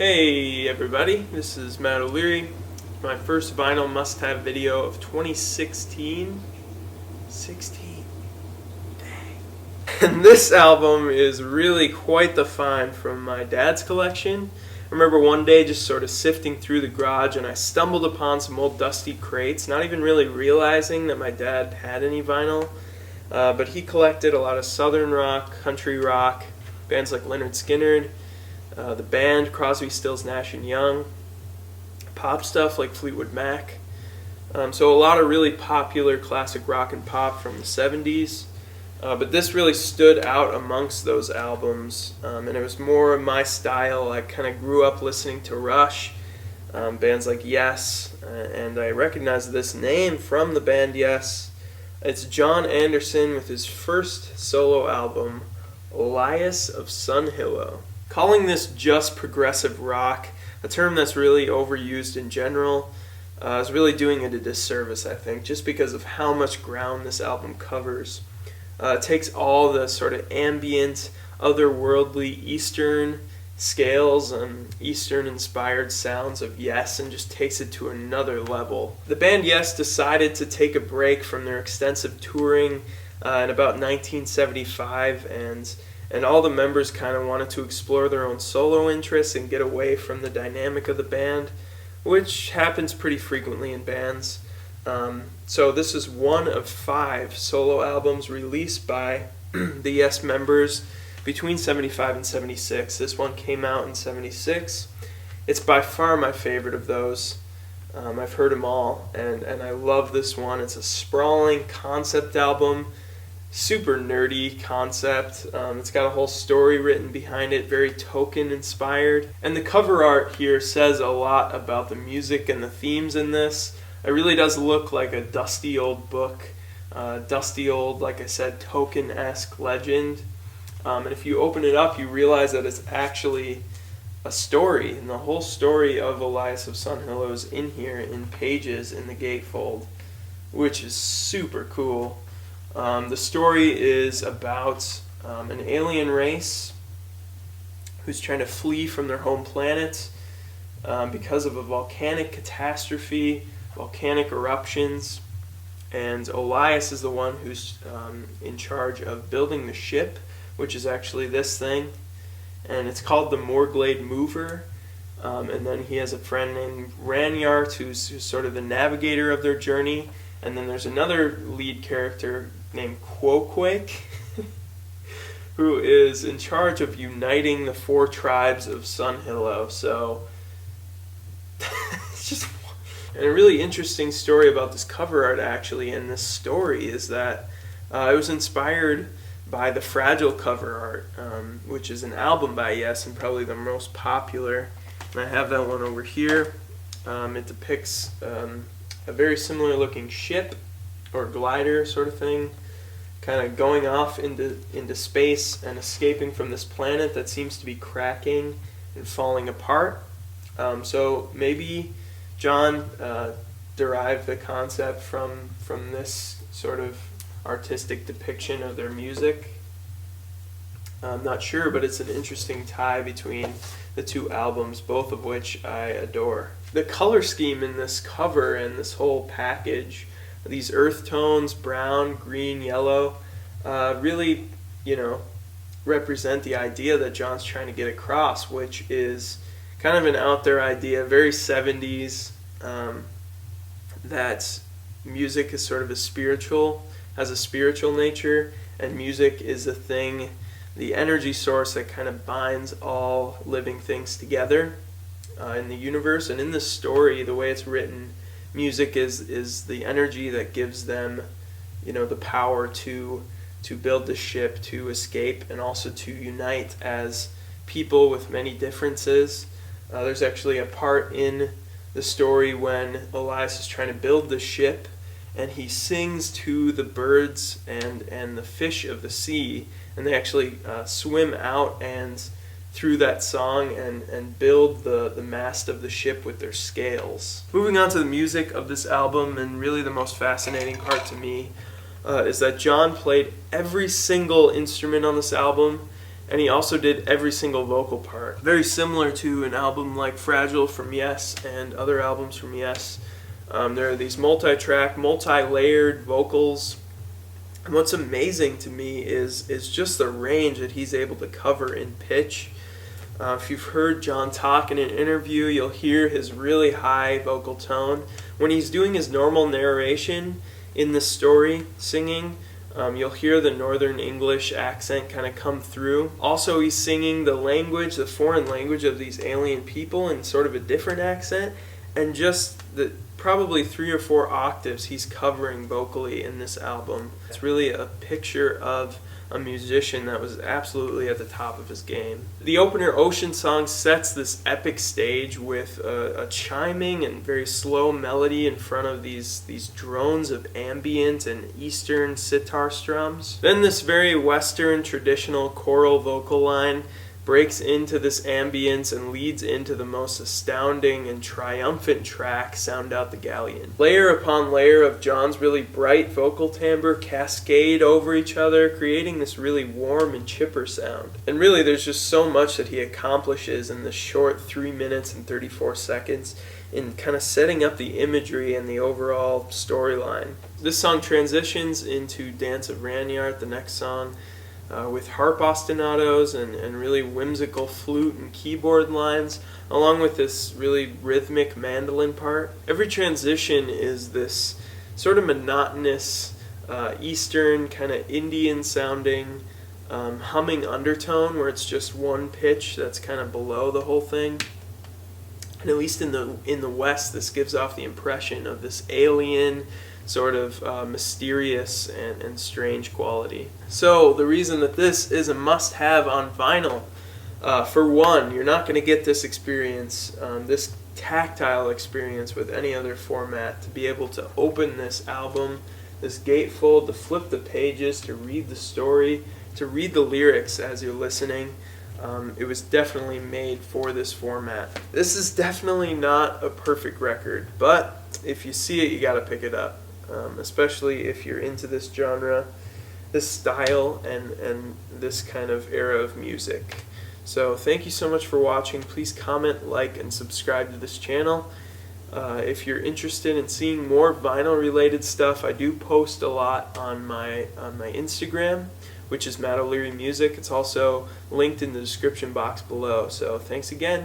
Hey everybody, this is Matt O'Leary. My first vinyl must-have video of 2016. 16. Dang. And this album is really quite the find from my dad's collection. I remember one day just sort of sifting through the garage and I stumbled upon some old dusty crates, not even really realizing that my dad had any vinyl. But he collected a lot of southern rock, country rock, bands like Lynyrd Skynyrd, the band Crosby, Stills, Nash and Young, pop stuff like Fleetwood Mac. So a lot of really popular classic rock and pop from the 70s. But this really stood out amongst those albums, and it was more of my style. I kind of grew up listening to Rush, bands like Yes, and I recognized this name from the band Yes. It's Jon Anderson with his first solo album, Elias of Sun Hillow. Calling this just progressive rock, a term that's really overused in general, is really doing it a disservice, I think, just because of how much ground this album covers. It takes all the sort of ambient, otherworldly Eastern scales and Eastern-inspired sounds of Yes and just takes it to another level. The band Yes decided to take a break from their extensive touring in about 1975, and all the members kind of wanted to explore their own solo interests and get away from the dynamic of the band, which happens pretty frequently in bands. So this is one of 5 solo albums released by the Yes members between 75 and 76. This one came out in 76. It's by far my favorite of those. I've heard them all, and I love this one. It's a sprawling concept album, super nerdy concept. It's got a whole story written behind it, very Tolkien inspired. And the cover art here says a lot about the music and the themes in this. It really does look like a dusty old book, dusty old, like I said, Tolkien-esque legend. And if you open it up, you realize that it's actually a story, and the whole story of Elias of Sun Hillow is in here in pages in the gatefold, which is super cool. The story is about an alien race who's trying to flee from their home planet because of a volcanic catastrophe, volcanic eruptions, and Elias is the one who's in charge of building the ship, which is actually this thing, and it's called the Morglade Mover. And then he has a friend named Ranyart who's sort of the navigator of their journey, and then there's another lead character named Quoquake who is in charge of uniting the 4 tribes of Sun Hillow. So it's just and a really interesting story about this cover art actually, and this story is that it was inspired by the Fragile cover art, which is an album by Yes and probably the most popular. And I have that one over here. It depicts a very similar looking ship or glider sort of thing, kind of going off into space and escaping from this planet that seems to be cracking and falling apart. So maybe John derived the concept from this sort of artistic depiction of their music. I'm not sure, but it's an interesting tie between the 2 albums, both of which I adore. The color scheme in this cover and this whole package, these earth tones, brown, green, yellow, really, represent the idea that John's trying to get across, which is kind of an out there idea, very 70s, that music is sort of has a spiritual nature, and music is a thing, the energy source that kind of binds all living things together in the universe. And in this story, the way it's written, music is the energy that gives them, the power to build the ship, to escape, and also to unite as people with many differences. There's actually a part in the story when Elias is trying to build the ship, and he sings to the birds and the fish of the sea, and they actually swim out and through that song and build the mast of the ship with their scales. Moving on to the music of this album, and really the most fascinating part to me is that John played every single instrument on this album, and he also did every single vocal part. Very similar to an album like Fragile from Yes and other albums from Yes. There are these multi-track, multi-layered vocals. And what's amazing to me is just the range that he's able to cover in pitch. If you've heard John talk in an interview, you'll hear his really high vocal tone. When he's doing his normal narration in the story, singing, you'll hear the Northern English accent kind of come through. Also, he's singing the language, the foreign language of these alien people in sort of a different accent, and just the probably 3 or 4 octaves he's covering vocally in this album. It's really a picture of a musician that was absolutely at the top of his game. The opener, Ocean Song, sets this epic stage with a chiming and very slow melody in front of these drones of ambient and eastern sitar strums. Then this very western traditional choral vocal line breaks into this ambience and leads into the most astounding and triumphant track, Sound Out the Galleon. Layer upon layer of John's really bright vocal timbre cascade over each other, creating this really warm and chipper sound. And really there's just so much that he accomplishes in this short 3 minutes and 34 seconds in kind of setting up the imagery and the overall storyline. This song transitions into Dance of Ranyart, the next song, with harp ostinatos and really whimsical flute and keyboard lines, along with this really rhythmic mandolin part. Every transition is this sort of monotonous, Eastern, kind of Indian sounding, humming undertone where it's just one pitch that's kind of below the whole thing. And at least in the West, this gives off the impression of this alien, sort of mysterious and strange quality. So the reason that this is a must-have on vinyl, for one, you're not going to get this experience, this tactile experience with any other format. To be able to open this album, this gatefold, to flip the pages, to read the story, to read the lyrics as you're listening. It was definitely made for this format. This is definitely not a perfect record, but if you see it, you gotta pick it up. Especially if you're into this genre, this style, and this kind of era of music. So thank you so much for watching. Please comment, like, and subscribe to this channel. If you're interested in seeing more vinyl related stuff, I do post a lot on my Instagram, which is Matt O'Leary Music. It's also linked in the description box below. So thanks again.